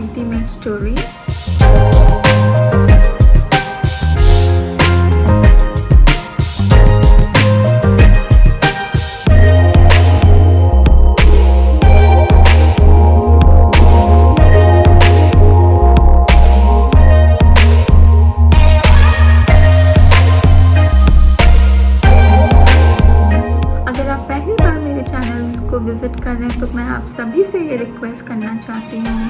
प्रीति made story. Visit कर रहे हैं तो मैं आप सभी से ये रिक्वेस्ट करना चाहती हूँ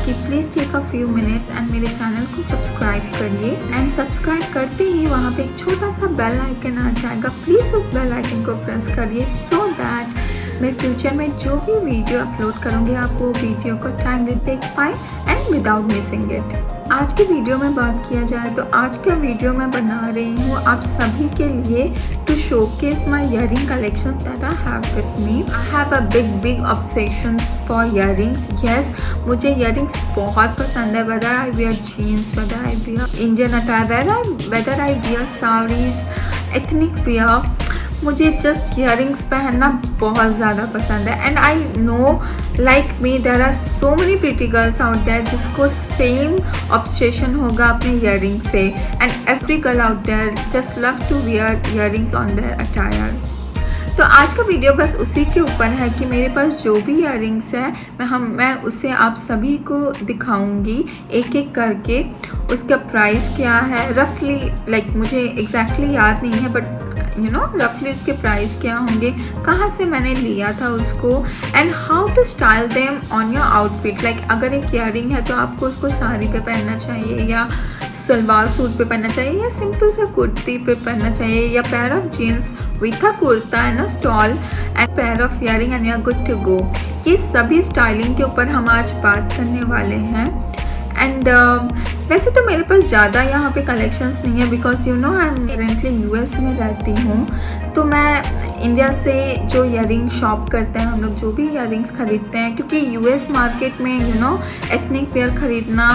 कि please take a few minutes and मेरे चैनल को सब्सक्राइब करिए। एंड सब्सक्राइब करते ही वहाँ पे एक छोटा सा बेल आइकन आ जाएगा, प्लीज़ उस बेल आइकन को प्रेस करिए सो दैट मैं फ्यूचर में जो भी वीडियो अपलोड करूँगी आप वो वीडियो को टाइमली देख पाए एंड विदाउट मिसिंग इट। आज की वीडियो में बात किया जाए तो आज का वीडियो मैं बना रही हूँ आप सभी के लिए to showcase my earring collections that I have with me. I have a big obsession for earrings. Yes, मुझे इयरिंग्स बहुत पसंद है, whether I wear jeans, whether I wear Indian attire, whether I wear saris, ethnic wear, मुझे just earrings पहनना बहुत ज़्यादा पसंद है। And I know like me there are so many pretty girls out there जिसको सेम ऑब्सेशन होगा अपने earring से। And every girl out there just love to wear earrings on their attire. तो आज का वीडियो बस उसी के ऊपर है कि मेरे पास जो भी इयरिंग्स है मैं उसे आप सभी को दिखाऊंगी एक एक करके। उसका प्राइस क्या है रफली, लाइक मुझे एग्जैक्टली याद नहीं है बट रफली उसके प्राइस क्या होंगे, कहाँ से मैंने लिया था उसको, and how to style them on your outfit. Like अगर एक इयरिंग है तो आपको उसको साड़ी पे पहनना चाहिए या सलवार सूट पे पहनना चाहिए या सिंपल सा कुर्ती पे पहनना चाहिए या pair of jeans with a kurta and a stole and pair of earring and you are good to go. ये सभी स्टाइलिंग के ऊपर हम आज बात करने वाले हैं। एंड वैसे तो मेरे पास ज़्यादा यहाँ पे कलेक्शंस नहीं है because I am currently US में रहती हूँ। तो मैं इंडिया से जो इयरिंग शॉप करते हैं हम लोग जो भी इयरिंग्स खरीदते हैं, क्योंकि यूएस मार्केट में एथनिक वेयर खरीदना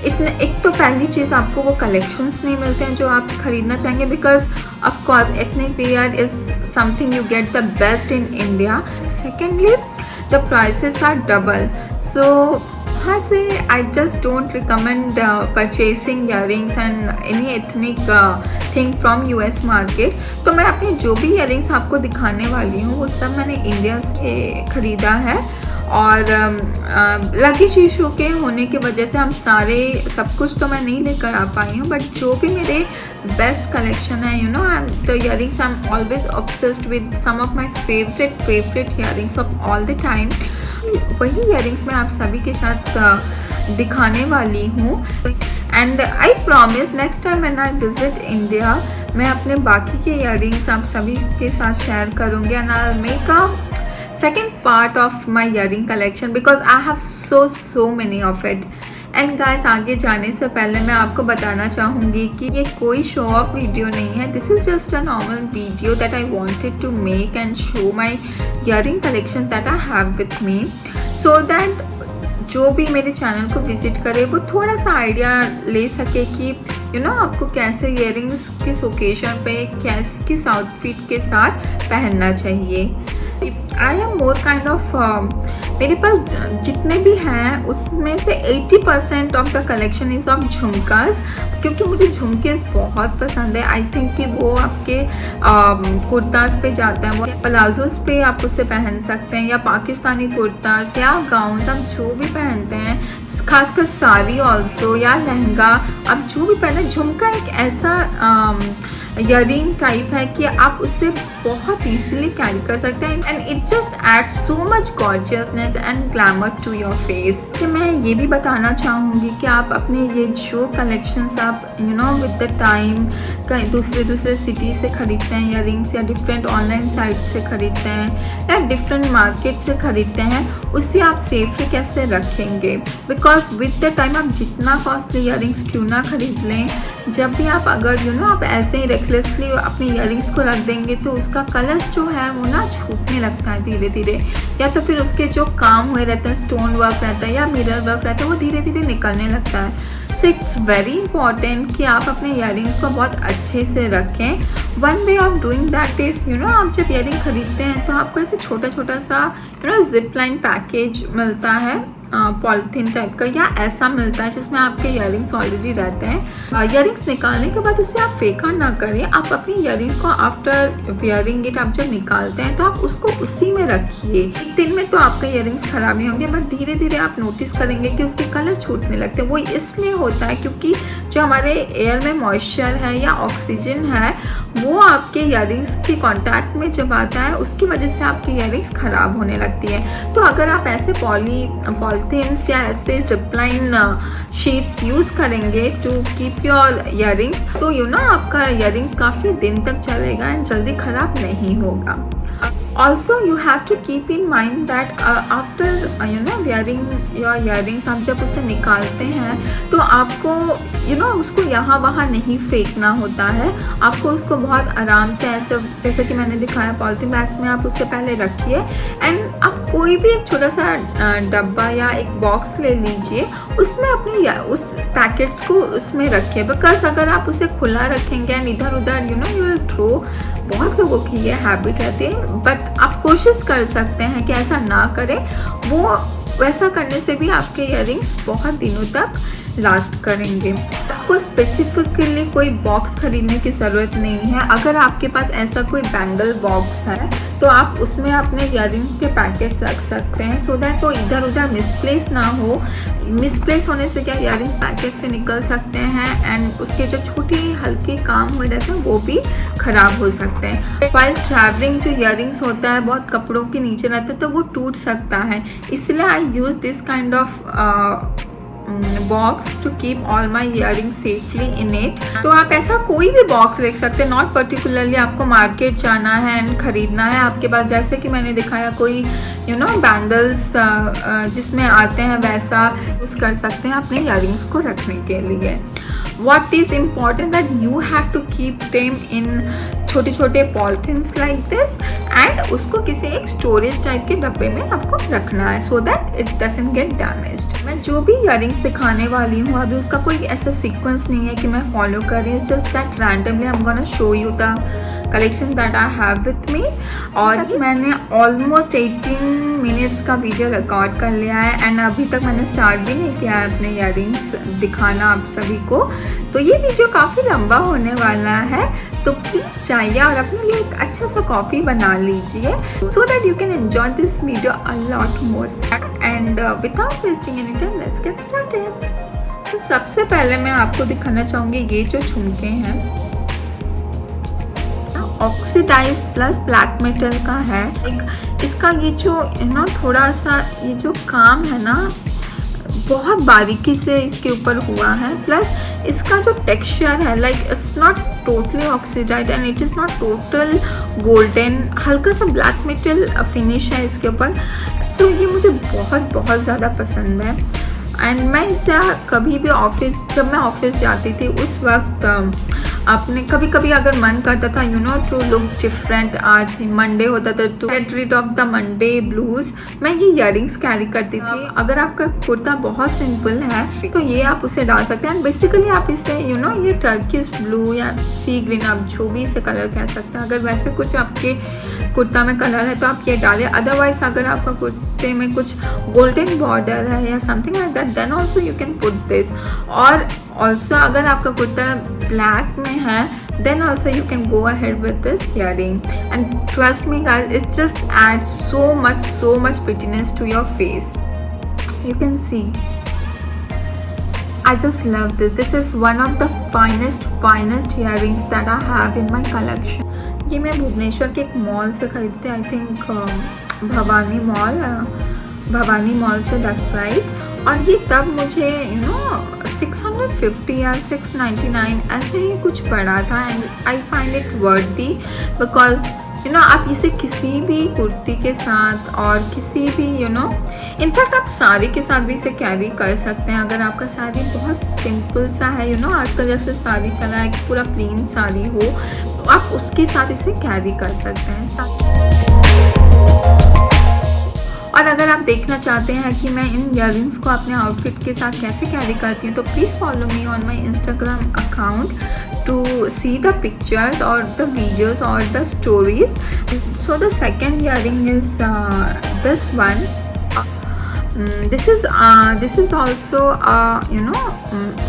इतने, एक तो पहली चीज़ आपको वो कलेक्शंस नहीं मिलते हैं जो आप खरीदना चाहेंगे because of course ethnic wear is something you get the best in India. Secondly the prices are double, so हाँ say I just don't recommend purchasing earrings and any ethnic thing from US market. तो मैं अपनी जो भी earrings आपको दिखाने वाली हूँ वो सब मैंने इंडिया से ख़रीदा है। और लगेज इशू के होने की वजह से हम सब कुछ तो मैं नहीं लेकर आ पाई हूँ, बट जो भी मेरे बेस्ट कलेक्शन है the earrings I am always obsessed with some of my favourite earrings of all the time. वही इयरिंग्स मैं आप सभी के साथ दिखाने वाली हूँ। And I promise next time when I visit India मैं अपने बाकी के इयरिंग्स आप सभी के साथ शेयर करूँगी and I make a second part of my earring collection because I have so many of it. And guys आगे जाने से पहले मैं आपको बताना चाहूँगी कि ये कोई शो ऑफ वीडियो नहीं है, this is just a normal video that I wanted to make and show my earring collection that I have with me so that जो भी मेरे चैनल को विजिट करे वो थोड़ा सा आइडिया ले सके कि आपको कैसे इयरिंग्स किस ओकेजन पे किस आउटफिट के साथ पहनना चाहिए। I am more kind of मेरे पास जितने भी हैं उसमें से 80% of the collection is of jhumkas, क्योंकि मुझे झुमके बहुत पसंद है। आई थिंक कि वो आपके कुर्तास पे जाते हैं, वो प्लाजोस पे आप उसे पहन सकते हैं या पाकिस्तानी कुर्तास या गाउन आप जो भी पहनते हैं, खासकर साड़ी ऑल्सो या लहंगा आप जो भी पहने। झुमका एक ऐसा इयरिंग टाइप है कि आप उससे बहुत ईजिली कैरी कर सकते हैं and it just adds so much gorgeousness and glamour to your face. कि मैं ये भी बताना चाहूँगी कि आप अपने ये जो कलेक्शंस आप विद द टाइम कहीं दूसरे सिटी से खरीदते हैं इयरिंग्स या डिफरेंट ऑनलाइन साइट से खरीदते हैं या डिफरेंट मार्केट से खरीदते हैं, उससे आप सेफली कैसे रखेंगे। बिकॉज विद द टाइम आप जितना कॉस्टली इयरिंग्स क्यों ना खरीद लें, जब भी आप अगर आप ऐसे ही रेकलेसली अपने इयरिंग्स को रख देंगे तो उसका कलर जो है वो ना छूटने लगता है धीरे धीरे, या तो फिर उसके जो काम हुए रहते हैं स्टोन वर्क रहता है या मिरर वर्क रहता है वो धीरे धीरे निकलने लगता है। सो इट्स वेरी इंपॉर्टेंट कि आप अपने इयरिंग्स को बहुत अच्छे से रखें। One way of doing that is आप जब इयरिंग खरीदते हैं तो आपको ऐसे छोटा छोटा सा जिप लाइन पैकेज मिलता है पॉलिथीन टाइप का या ऐसा मिलता है जिसमें आपके ईयरिंग्स ऑलरेडी रहते हैं। ईयरिंग्स निकालने के बाद उसे आप फेंका ना करें। आप अपनी ईयरिंग्स को आफ्टर वियरिंग इट आप जब निकालते हैं तो आप उसको उसी में रखिए। एक दिन में तो आपके ईयरिंग्स खराब नहीं होंगे, बट धीरे धीरे आप नोटिस करेंगे कि उसके कलर छूटने लगते हैं। वो इसलिए होता है क्योंकि जो हमारे एयर में मॉइस्चर है या ऑक्सीजन है वो आपके ईयरिंग्स के कांटेक्ट में जब आता है उसकी वजह से आपकी ईयरिंग्स खराब होने लगती है। तो अगर आप ऐसे पॉलीथीन्स या ऐसे जिपलाइन शीट्स यूज़ करेंगे टू कीप योर ईयरिंग्स तो आपका ईयरिंग काफ़ी दिन तक चलेगा एंड जल्दी खराब नहीं होगा। Also you have to keep in mind that after wearing your earrings, आप जब उसे निकालते हैं तो आपको उसको यहाँ वहाँ नहीं फेंकना होता है। आपको उसको बहुत आराम से ऐसे जैसे कि मैंने दिखाया पॉलिथीन बैग्स में आप उससे पहले रखिए एंड आप कोई भी एक छोटा सा डब्बा या एक बॉक्स ले लीजिए, उसमें अपने उस पैकेट्स को उसमें रखिए। बिकॉज अगर आप उसे खुला रखेंगे एंड इधर उधर यू विल थ्रो, बहुत लोगों की ये हैबिट रहती है, बट आप कोशिश कर सकते हैं कि ऐसा ना करें। वो वैसा करने से भी आपके ईयरिंग्स बहुत दिनों तक लास्ट करेंगे। आपको स्पेसिफिकली कोई बॉक्स खरीदने की ज़रूरत नहीं है। अगर आपके पास ऐसा कोई बैंगल बॉक्स है तो आप उसमें अपने ईयरिंग्स के पैकेट्स रख सकते हैं सो दैट वो इधर उधर मिसप्लेस ना हो। मिसप्लेस होने से क्या ईयरिंग्स पैकेट से निकल सकते हैं एंड उसके जो छोटे हल्के काम हो जाते हैं वो भी ख़राब हो सकते हैं। वाइल ट्रैवलिंग जो ईयरिंग्स होता है बहुत कपड़ों के नीचे रहता है तो वो टूट सकता है, इसलिए I use this kind of box to keep all my earring safely in it. तो आप ऐसा कोई भी बॉक्स ले सकते हैं, नॉट पर्टिकुलरली आपको मार्केट जाना है एंड ख़रीदना है आपके पास, जैसे कि मैंने दिखाया कोई बैंगल्स जिसमें आते हैं वैसा यूज़ कर सकते हैं अपने ईयरिंग्स को रखने के लिए। What is important that you have to keep them in छोटे छोटे पॉलिथीन्स लाइक दिस एंड उसको किसी एक स्टोरेज टाइप के डब्बे में आपको रखना है so that it doesn't get damaged. मैं जो भी ईयरिंग्स दिखाने वाली हूँ अभी उसका कोई ऐसा सीक्वेंस नहीं है कि मैं फॉलो कर रही हूँ, just that randomly I am gonna show you the collection that I have with मी। और मैंने ऑलमोस्ट 18 मिनट्स का वीडियो रिकॉर्ड कर लिया है एंड अभी तक मैंने स्टार्ट भी नहीं किया है अपने ईयरिंग्स दिखाना आप सभी को, तो ये वीडियो काफ़ी लंबा होने वाला है। तो प्लीज़ जाइए और अपने लिए एक अच्छा सा कॉफ़ी बना लीजिए so that you can enjoy this video a lot more and without wasting any time let's get started. तो सबसे पहले मैं आपको दिखाना चाहूँगी ये जो झुमके हैं ऑक्सीडाइज्ड प्लस ब्लैक मेटल का है। इसका ये जो थोड़ा सा ये जो काम है ना बहुत बारीकी से इसके ऊपर हुआ है, प्लस इसका जो टेक्सचर है like it's not totally oxidised and it is not total golden, हल्का सा ब्लैक मेटल फिनिश है इसके ऊपर। सो ये मुझे बहुत ज़्यादा पसंद है एंड मैं इससे कभी भी जब मैं ऑफिस जाती थी उस वक्त आपने कभी अगर मन करता था टू लुक डिफरेंट, आज मंडे होता था तो get rid of the Monday blues, मैं ये ईयरिंग्स कैरी करती थी। अगर आपका कुर्ता बहुत सिंपल है तो ये आप उसे डाल सकते हैं एंड बेसिकली आप इसे ये टर्किश ब्लू या सी ग्रीन आप जो भी इसे कलर कह सकते हैं, अगर वैसे कुछ आपके कुर्ता में कलर है तो आप ये डालें। अदरवाइज अगर आपका कुर्ते में कुछ गोल्डन बॉर्डर है या something like that then also you can put this. और ऑल्सो अगर आपका कुर्ता ब्लैक में है then also you can go ahead with this earring and trust me guys, it just adds so much prettiness to your face. You can see I just love this is one of the finest earrings that I have in my collection. ये मैं भुवनेश्वर के एक mall से खरीदते I think Bhavani mall से, that's right. और ये तब मुझे 650 या 699 ऐसे ही कुछ पड़ा था एंड आई फाइंड इट वर्दी बिकॉज आप इसे किसी भी कुर्ती के साथ और किसी भी इनफैक्ट आप साड़ी के साथ भी इसे कैरी कर सकते हैं। अगर आपका साड़ी बहुत सिंपल सा है आजकल जैसे साड़ी चला है कि पूरा प्लेन साड़ी हो तो आप उसके साथ इसे कैरी कर सकते हैं। और अगर आप देखना चाहते हैं कि मैं इन ईयरिंग्स को अपने आउटफिट के साथ कैसे कैरी करती हूँ तो please follow me on my Instagram account to see the pictures और द वीडियोज़ और the stories. So the second earring is this one This is also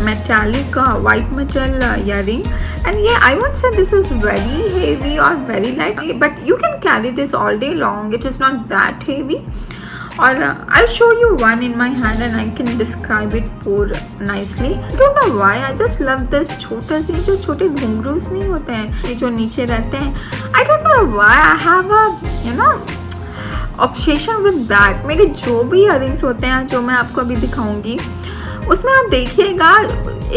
metallic white metal earring, and yeah, I won't say this is very heavy or very light, but you can carry this all day long. It is not that heavy. और I'll show you one in my hand and I can describe it more nicely. I don't know why, I just love this छोटे से जो छोटे घुंघरूस नहीं होते हैं, ये जो नीचे रहते हैं. I don't know why I have a obsession with that. मेरे जो भी इयररिंग्स होते हैं जो मैं आपको अभी दिखाऊंगी उसमें आप देखिएगा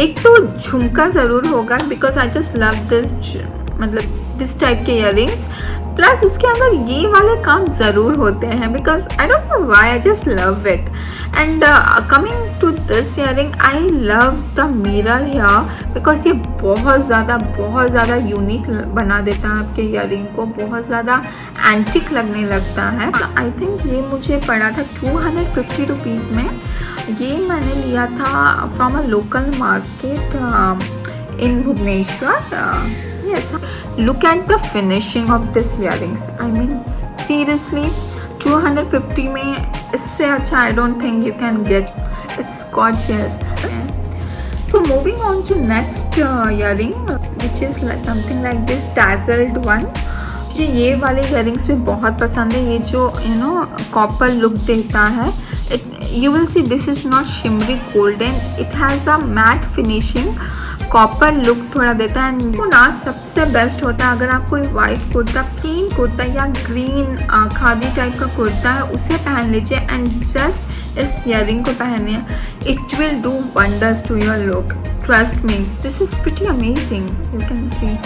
एक तो झुमका ज़रूर होगा, because I just love this, मतलब दिस टाइप के इयररिंग्स. प्लस उसके अंदर ये वाले काम ज़रूर होते हैं, because I don't know why, I just love it. And coming to this earring, I love the mirror here, because ये बहुत ज़्यादा यूनिक बना देता है आपके इयररिंग को, बहुत ज़्यादा एंटिक लगने लगता है. आई थिंक ये मुझे पड़ा था 250 रुपीज़ में. ये मैंने लिया था from a local market in Bhubaneswar. Yes, look at the finishing of this earrings. I mean, seriously, 250 में इससे अच्छा I don't think you can get. It's gorgeous. So moving on to next earring, which is like something like this tasselled one. मुझे ये वाले earrings भी बहुत पसंद है. ये जो कॉपर लुक देता है. You will see this is not shimmery golden. It has a matte finishing. Copper look थोड़ा देता है. एंड ना सबसे बेस्ट होता है अगर आप कोई वाइट कुर्ता, प्लेन कुर्ता या ग्रीन खादी टाइप का कुर्ता है उसे पहन लीजिए एंड जस्ट इस इयररिंग को पहनिए. It will do wonders to your look, trust me. This is pretty amazing, you can see.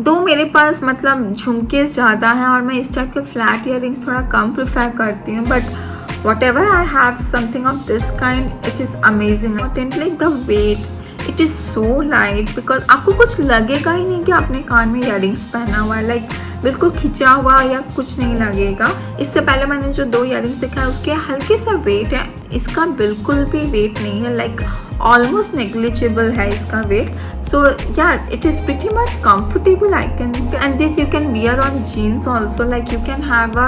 दो मेरे पास मतलब झुमके ज़्यादा हैं और मैं इस टाइप के फ्लैट इयररिंग्स थोड़ा कम प्रेफर करती हूँ, but whatever I have something of this kind, it is amazing. Like the weight, it is so light because आपको कुछ लगेगा ही नहीं कि आपने कान में इयररिंग्स पहना हुआ है. लाइक बिल्कुल खिंचा हुआ या कुछ नहीं लगेगा. इससे पहले मैंने जो 2 इयररिंग्स दिखाया उसके हल्के सा वेट है, इसका बिल्कुल भी वेट नहीं है. लाइक ऑलमोस्ट नेग्लिजिबल है इसका wait. So yeah, it is pretty much comfortable, I can say. And this you can wear on jeans also. Like you can have a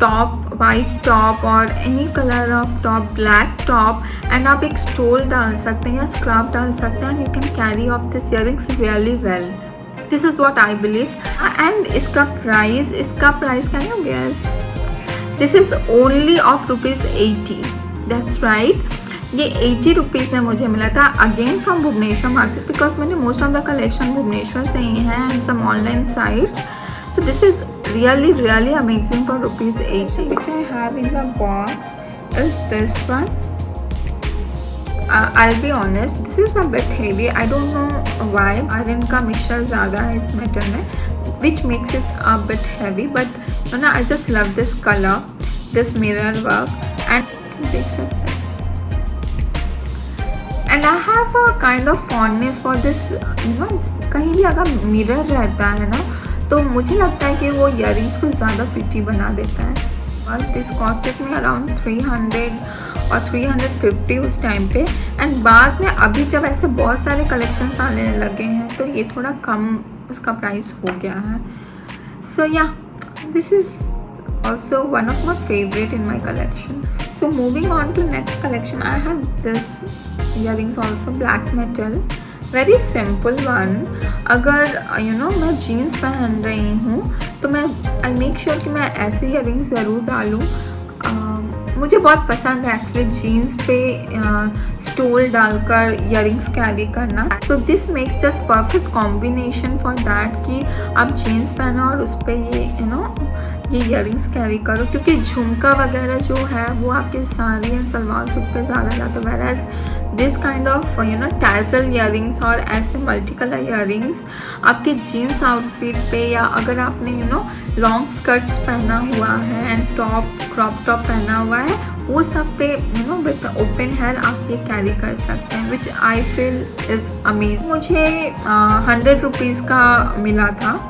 top, white top or any color of top, black top, and आप एक stall डाल सकते हैं या स्क्राफ डाल सकते हैं. You can carry off this earrings really well. This is what I believe. And इसका price can you guess? This is only of ₹80. That's right. ये 80 रुपीज़ में मुझे मिला था again from Bhubaneswar market, because मैंने most of the collection Bhubaneswar से ही है and some online sites. So this is really amazing for ₹80. Which I have in the box is this one. I'll be honest, this is a bit heavy. I don't know why. Iron का mixture ज़्यादा है इस metal में, which makes it a bit heavy. But I just love this color, this mirror work, and देख सकते हैं. And I have a kind of fondness for this. कहीं भी अगर मिरर रहता है ना तो मुझे लगता है कि वो इयररिंग्स को ज़्यादा प्रिटी बना देता है. और दिस कॉस्टेड में अराउंड 300 और 350 उस टाइम पे. एंड बाद में अभी जब ऐसे बहुत सारे कलेक्शंस आने लगे हैं तो ये थोड़ा कम उसका प्राइस हो गया है. सो yeah this is also one of my favourite in my collection. So moving on to next collection, I have this earrings also, black metal, very simple one. अगर मैं जीन्स पहन रही हूँ तो मैं आई मेक श्योर कि मैं ऐसे इयररिंग्स ज़रूर डालूँ. मुझे बहुत पसंद है एक्चुअली जीन्स पे स्टोल डालकर इयररिंग्स कैरी करना. So this makes just perfect combination for that कि आप जीन्स पहनो और उस पर ये ये इयररिंग्स कैरी करो, क्योंकि झुमका वगैरह जो है वो आपके साड़ी एंड सलवार सूट पे ज़्यादा जाता है. Wear this kind of tassel earrings और ऐसे मल्टी कलर इयररिंग्स आपके जीन्स आउटफिट पे, या अगर आपने लॉन्ग स्कर्ट्स पहना हुआ है एंड क्रॉप टॉप पहना हुआ है, वो सब पे विद ओपन हेयर आप ये कैरी कर सकते हैं, विच आई फील इज़ अमेजिंग. मुझे 100 रुपीज़ का मिला था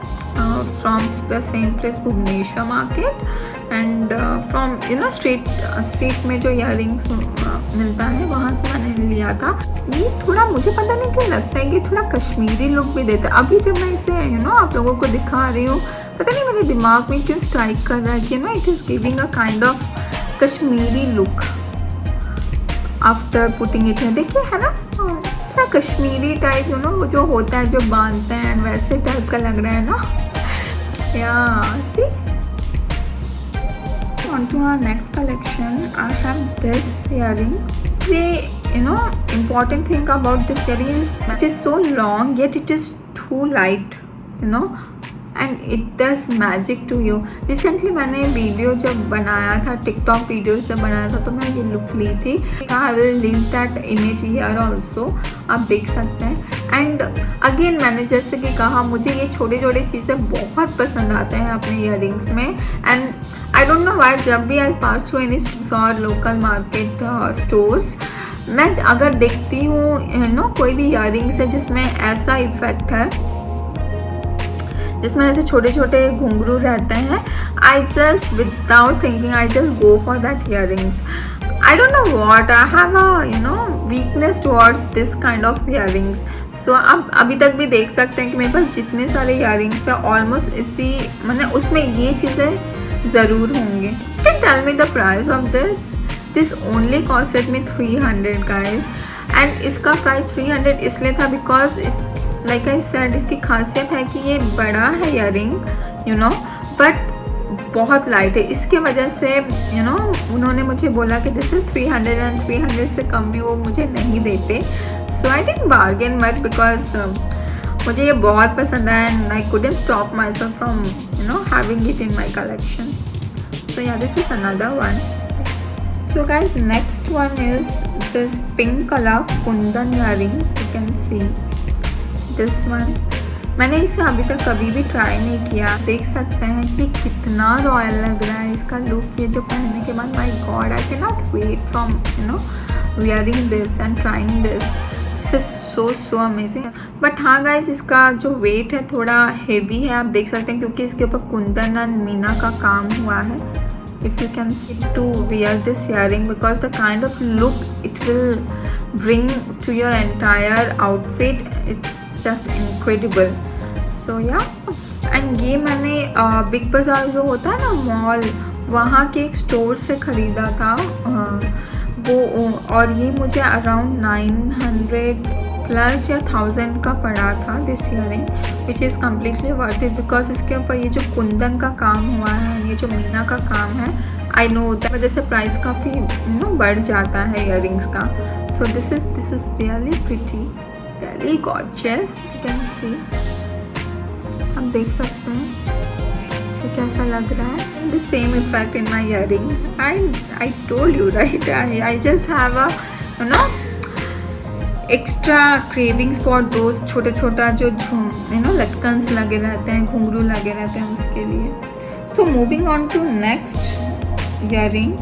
from the same place Bhubaneswar market and from street में जो इयररिंग्स मिलता है वहाँ से मैंने लिया था. ये थोड़ा मुझे पता नहीं क्यों लगता है कि थोड़ा कश्मीरी लुक भी देता है. अभी जब मैं इसे आप लोगों को दिखा रही हूँ, पता नहीं मेरे दिमाग में क्यों स्ट्राइक कर रहा है कि it is giving a kind of Kashmiri look after putting it है, देखिए है ना क्या कश्मीरी टाइप यू नो वो जो होता है जो बांधते हैं वैसे टाइप का लग रहा है ना। या सी on to our next collection. I have this earring. The important thing about this earring is it is so long yet it is too light, and it does magic to you. Recently मैंने video जब बनाया था, TikTok video से बनाया था, तो मैं ये लुक ली थी। I will leave that image here also, आप देख सकते हैं। एंड अगेन मैंने जैसे कि कहा मुझे ये छोटे छोटे चीज़ें बहुत पसंद आते हैं अपने ईयरिंग्स में। And I don't know why जब भी I pass through any store local market stores, मैं अगर देखती हूँ कोई भी ईयरिंग्स है जिसमें ऐसा इफेक्ट है, जिसमें ऐसे छोटे छोटे घुंघरू रहते हैं, I just without thinking I just go for that earrings. I don't know what I have a weakness towards this kind of earrings. So आप अभी तक भी देख सकते हैं कि मेरे पास जितने सारे ईयरिंग्स हैं ऑलमोस्ट इसी उसमें ये चीज़ें ज़रूर होंगे। Can tell me the price of this only costed me 300 guys. And इसका प्राइस 300 इसलिए था बिकॉज लाइक आई सेड इसकी खासियत है कि ये बड़ा है ईयरिंग बट बहुत लाइट है। इसके वजह से उन्होंने मुझे बोला कि दिस इज़ 300 एंड 300 से कम भी वो मुझे नहीं देते। So I didn't bargain much because मुझे ये बहुत पसंद है and I couldn't stop myself from having it in my collection. So yeah this is another one. So guys next one is this pink colour kundan earring, you can see this one. मैंने इसे अभी तक कभी भी try नहीं किया। देख सकते हैं कि कितना रॉयल लग रहा है इसका लुक। ये जो पहनने के बाद my god I can not wait from wearing this and trying this. This is so amazing. But हाँ गाइज इसका जो वेट है थोड़ा हेवी है, आप देख सकते हैं क्योंकि इसके ऊपर कुंदन एंड मीना का काम हुआ है। If you can see to wear this earring because the kind of look it will bring to your entire outfit, it's just incredible. So yeah, and ये मैंने बिग बाज़ार जो होता है ना मॉल, वहाँ के एक स्टोर से ख़रीदा था वो, और ये मुझे अराउंड 900 प्लस या 1000 का पड़ा था this earring, which is completely worth it because इसके ऊपर ये जो कुंदन का काम हुआ है, ये जो मीना का काम है, आई नो होता है वजह से प्राइस काफ़ी बढ़ जाता है ईयरिंग्स का। So this is really pretty, really gorgeous, you can सी, आप देख सकते हैं तो कैसा लग रहा है। The same effect in my earring. I told you right. I just have a extra cravings for those छोटा छोटा जो लटकन्स लगे रहते हैं, घुंघरू लगे रहते हैं उसके लिए। So moving on to next earring,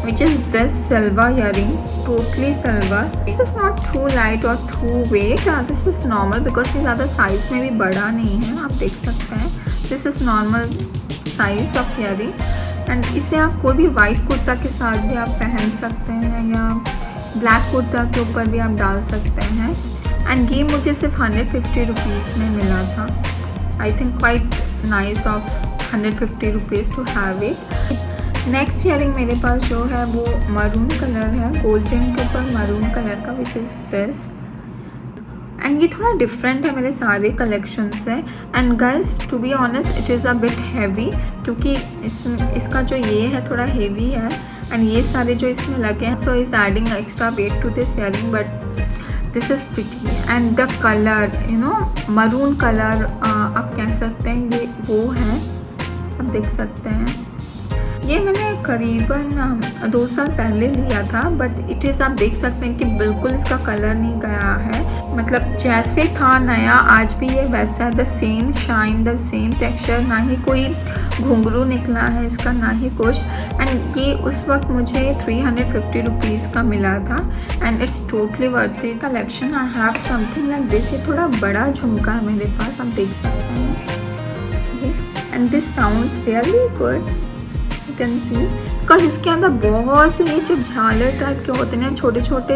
which is this silver earring, totally silver. This is not too light or too weight. This is normal because ये ज़्यादा साइज में भी बड़ा नहीं है, आप देख सकते हैं। This is normal size of earring and इसे आप कोई भी वाइट कुर्ता के साथ भी आप पहन सकते हैं या ब्लैक कुर्ता के ऊपर भी आप डाल सकते हैं। एंड ये मुझे सिर्फ 150 रुपीज़ में मिला था। I think quite nice of 150 rupees to have it. Next earring मेरे पास जो है वो मरून कलर है, गोल्डन के ऊपर मरून कलर का, विच इज़ दिस। एंड ये थोड़ा डिफरेंट है मेरे सारे कलेक्शन से। And guys to be honest it is a bit heavy क्योंकि इसका जो ये है थोड़ा हेवी है एंड ये सारे जो इसमें लगे हैं, so is adding extra weight to this earring, but this is pretty. And the colour maroon colour आप कह सकते हैं ये वो है, आप देख सकते हैं। ये मैंने करीबन 2 साल पहले लिया था बट इट इज़, आप देख सकते हैं कि बिल्कुल इसका कलर नहीं गया है, मतलब जैसे था नया आज भी ये वैसा है। The same shine, the same texture, ना ही कोई घुंघरू निकला है इसका, ना ही कुछ। एंड ये उस वक्त मुझे 350 रुपीज़ का मिला था and it's totally worth it. Collection I have something like this. ये थोड़ा बड़ा झुमका है मेरे पास, आप देख सकते हैं। And this sounds really good, you can see because इसके अंदर बहुत से ये जो झालर टाइप के होते हैं, छोटे छोटे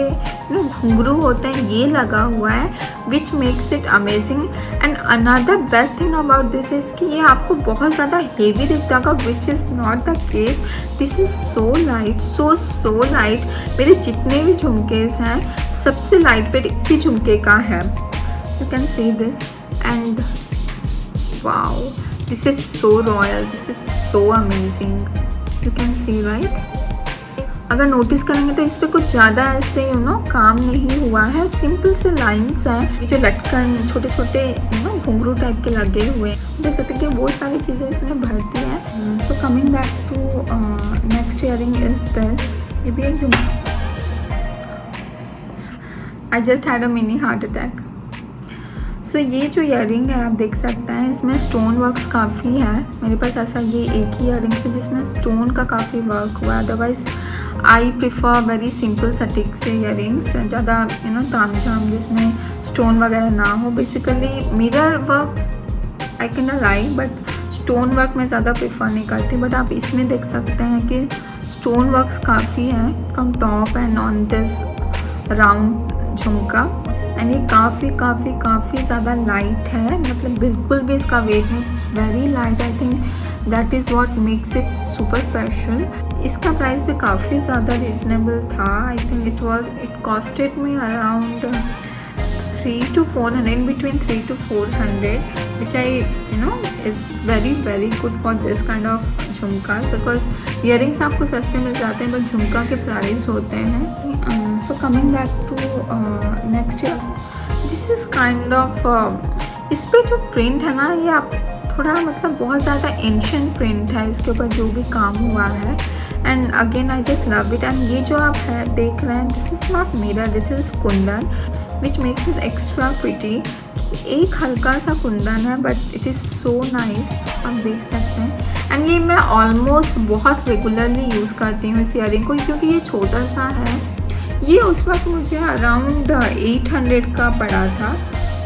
घुंघरू होते हैं, ये लगा हुआ है, which makes it amazing. And another best thing about this is कि ये आपको बहुत ज़्यादा हेवी दिखता होगा, which is not the case. This is so light, so light. मेरे जितने भी झुमकेज हैं सबसे लाइट वेट इसी झुमके का है। You can see this and wow, this is so royal, this is so amazing. You can C right. अगर नोटिस करेंगे तो इस पर कुछ ज़्यादा ऐसे काम नहीं हुआ है, सिंपल से लाइंस हैं। ये जो लटकन छोटे छोटे घुंघरू टाइप के लगे हुए हैं, देख सकते हैं कि बहुत सारी चीज़ें इसमें भरती हैं। So coming back to next earring is this. ये भी एक झुमका। I just had a mini heart attack. So ये जो ईयरिंग है आप देख सकते हैं, इसमें स्टोन वर्क्स काफ़ी है। मेरे पास ऐसा ये एक ही ईयरिंग है जिसमें स्टोन का काफ़ी वर्क हुआ है। Otherwise I prefer very simple सटीक से ईयरिंग्स, ज़्यादा ताम झाम जिसमें स्टोन वगैरह ना हो। Basically mirror work I can like, but stone work मैं ज़्यादा प्रिफर नहीं करती। बट आप इसमें देख सकते हैं कि स्टोन वर्क्स काफ़ी हैं from top and on this round झुमका। एंड ये काफ़ी ज़्यादा लाइट है, मतलब बिल्कुल भी इसका वेट नहीं, very light. I think that is what makes it super special. इसका प्राइस भी काफ़ी ज़्यादा रीजनेबल था। I think it costed me around 3 to 400, between 3 to 400, which I is very good for this kind of झुमका, because earrings आपको सस्ते मिल जाते हैं बट झुमका के प्राइस होते हैं। So coming back to next year, this is kind of इस पर जो प्रिंट है ना, ये आप थोड़ा मतलब बहुत ज़्यादा एंशिएंट प्रिंट है इसके ऊपर जो भी काम हुआ है। And again I just love it. And ये जो आप है देख रहे हैं, this is not mirror, this is Kundan, which makes it extra pretty. एक हल्का सा कुंदन है but it is so nice, आप देख सकते हैं। एंड ये मैं ऑलमोस्ट बहुत रेगुलरली यूज़ करती हूँ इस ईयरिंग को, क्योंकि ये छोटा सा है। ये उस वक्त मुझे अराउंड 800 का पड़ा था।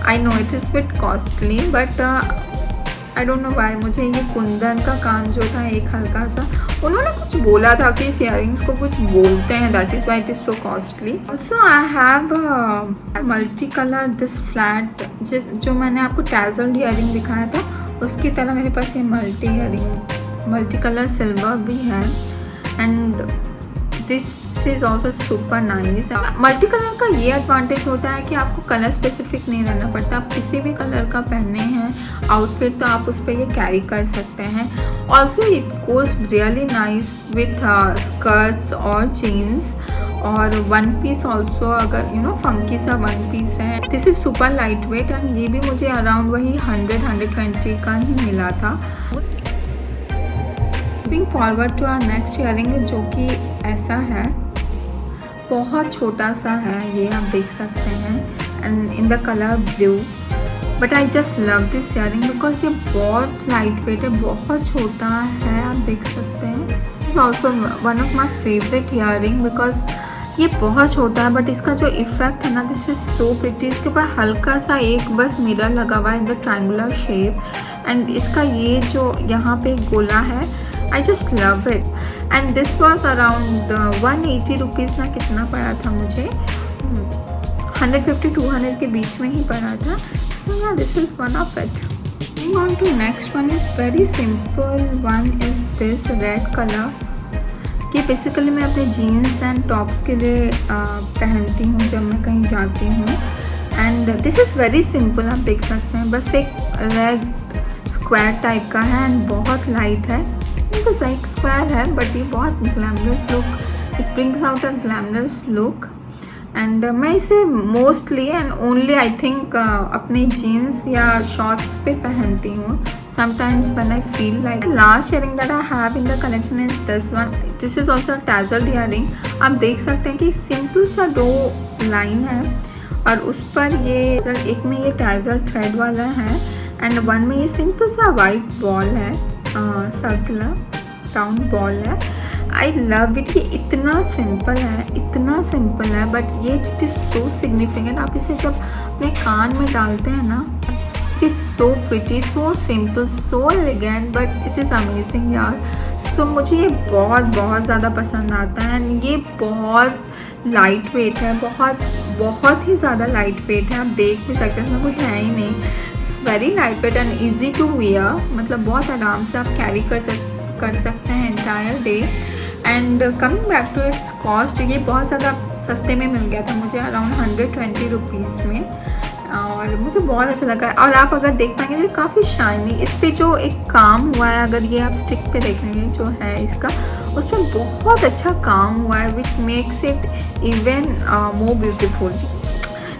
I know it is bit costly, but I don't know why मुझे ये कुंदन का काम जो था एक हल्का सा, उन्होंने कुछ बोला था कि इस ईयरिंग्स को कुछ बोलते हैं, that is why it is so costly. Also I have multi colour this flat, जो मैंने आपको टैजल्ड ईयरिंग दिखाया था उसकी तरह मेरे पास ये मल्टी कलर सिल्वर भी है। And this is also super nice. Multi colour का ये एडवांटेज होता है कि आपको कलर स्पेसिफिक नहीं रहना पड़ता। आप किसी भी कलर का पहने हैं आउटफिट तो आप उस पर ये कैरी कर सकते हैं। Also it goes really nice with skirts और जीन्स और वन पीस ऑल्सो, अगर फंकी सा वन पीस है। This is super light weight and ये भी मुझे अराउंड वही 100-120 का ही मिला था। Moving forward to our next earring, जो कि ऐसा है, बहुत छोटा सा है, ये आप देख सकते हैं, and in the colour blue. But I just love this earring because ये बहुत लाइट वेट है, बहुत छोटा है, आप देख सकते हैं। It's also one of my favourite earring because ये बहुत छोटा है बट इसका जो इफेक्ट है ना, दिस इज सो प्रिटी। इसके ऊपर हल्का सा एक बस मिरर लगा हुआ है in the triangular shape, and इसका ये जो यहाँ पे गोला है, आई just love it. And this was around 180 rupees ना, कितना पड़ा था मुझे, 150-200 के बीच में ही पड़ा था। सो yeah this is one of it. Moving on to next one is very simple one is this red color। ये बेसिकली मैं अपने जीन्स एंड टॉप्स के लिए पहनती हूँ जब मैं कहीं जाती हूँ। And this is very simple, आप देख सकते हैं, बस एक रेड स्क्वायर टाइप का है एंड बहुत लाइट है। बस एक स्क्वायर है बट ये बहुत glamorous look, it brings out a glamorous look. And मैं इसे mostly and only I think अपने जीन्स या शॉर्ट्स पे पहनती हूँ। Sometimes when I feel like। Last earring that I have in the collection is this one। This is also a tasselled earring। आप देख सकते हैं कि सिंपल सा 2 लाइन है और उस पर ये एक में ये tassel थ्रेड वाला है एंड वन में ये सिंपल सा वाइट बॉल है, सर्कुलर राउंड बॉल है। आई लव इट। ये इतना सिंपल है बट ये इट इज़ सो सिग्निफिकेंट। आप इसे जब अपने कान में डालते हैं ना, it is so pretty, so simple, so elegant, but it is amazing यार। सो मुझे ये बहुत ज़्यादा पसंद आता है। एंड ये बहुत लाइट वेट है, बहुत ही ज़्यादा लाइट वेट है। आप देख भी सकते हैं, इसमें कुछ है ही नहीं। It's very light weight and easy to wear, मतलब बहुत आराम से आप कैरी कर सकते हैं entire day. And coming back to its cost, ये बहुत ज़्यादा सस्ते में मिल गया था मुझे, अराउंड 120 रुपीज़ में, और मुझे बहुत अच्छा लगा। और आप अगर देख पाएंगे तो काफ़ी शाइनी, इस पर जो एक काम हुआ है, अगर ये आप स्टिक पे देखेंगे जो है इसका, उसमें बहुत अच्छा काम हुआ है, which makes it even more beautiful.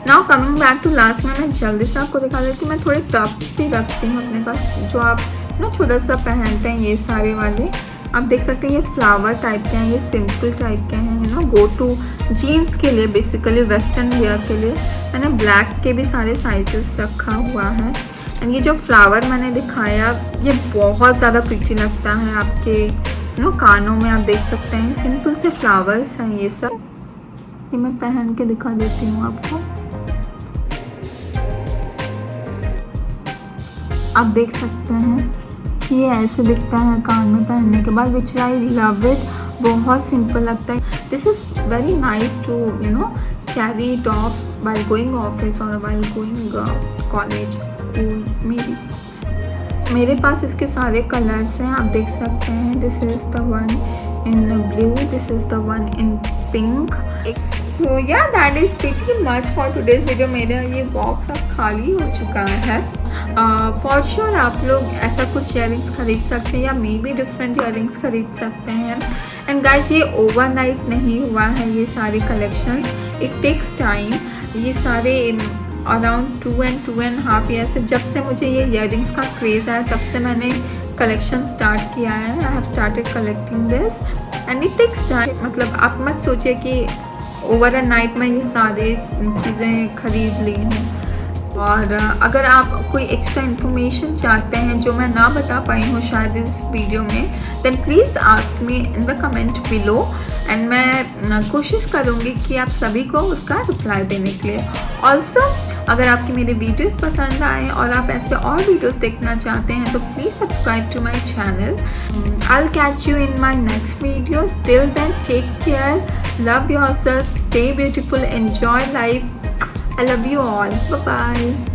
Now coming back to last में मैं जल्दी से आपको दिखा देती हूँ। मैं थोड़े टॉप्स भी रखती हूँ अपने पास, जो आप ना छोटा सा पहनते हैं, ये सारे वाले आप देख सकते हैं। ये फ्लावर टाइप के हैं, ये सिंपल टाइप के हैं, you know, go to jeans के लिए, बेसिकली वेस्टर्न वेयर के लिए। मैंने ब्लैक के भी सारे साइजेस रखा हुआ है। एंड ये जो फ्लावर मैंने दिखाया, ये बहुत ज़्यादा प्रीटी लगता है आपके नो कानों में, आप देख सकते हैं। सिंपल से फ्लावर्स हैं ये सब। ये मैं पहन के दिखा देती हूँ आपको, आप देख सकते हैं ये ऐसे दिखता है कान में पहनने के बाद, विच आई लव इट। बहुत सिंपल लगता है। This is very nice to you know carry it off while going office और while गोइंग कॉलेज, स्कूल में भी। मेरे पास इसके सारे कलर्स हैं, आप देख सकते हैं। This is the one in blue, this is the one in pink. So yeah that is pretty much for today's video. मेरा ये बॉक्स अब खाली हो चुका है। फॉर श्योर आप लोग ऐसा कुछ इयरिंग्स खरीद सकते हैं, या मे बी डिफरेंट इयरिंग्स खरीद सकते हैं। एंड गाइस, ये ओवरनाइट नहीं हुआ है ये सारे कलेक्शंस, इट टेक्स टाइम। ये सारे अराउंड 2.5 ईयर से, जब से मुझे ये इयरिंग्स का क्रेज़ आया, तब से मैंने कलेक्शन स्टार्ट किया है। I have started collecting this and it takes time. मतलब आप मत सोचिए कि ओवर अ नाइट में ये सारे चीज़ें खरीद ली हैं। और अगर आप कोई एक्स्ट्रा इन्फॉर्मेशन चाहते हैं जो मैं ना बता पाई हूँ शायद इस वीडियो में, then please ask me in the comment below and मैं कोशिश करूँगी कि आप सभी को उसका रिप्लाई देने के लिए। ऑल्सो अगर आपकी मेरे वीडियोस पसंद आए और आप ऐसे और वीडियोस देखना चाहते हैं तो please subscribe to my channel. I will catch you in my next video. Till then take care, love yourself, stay beautiful, enjoy life. I love you all. Bye bye.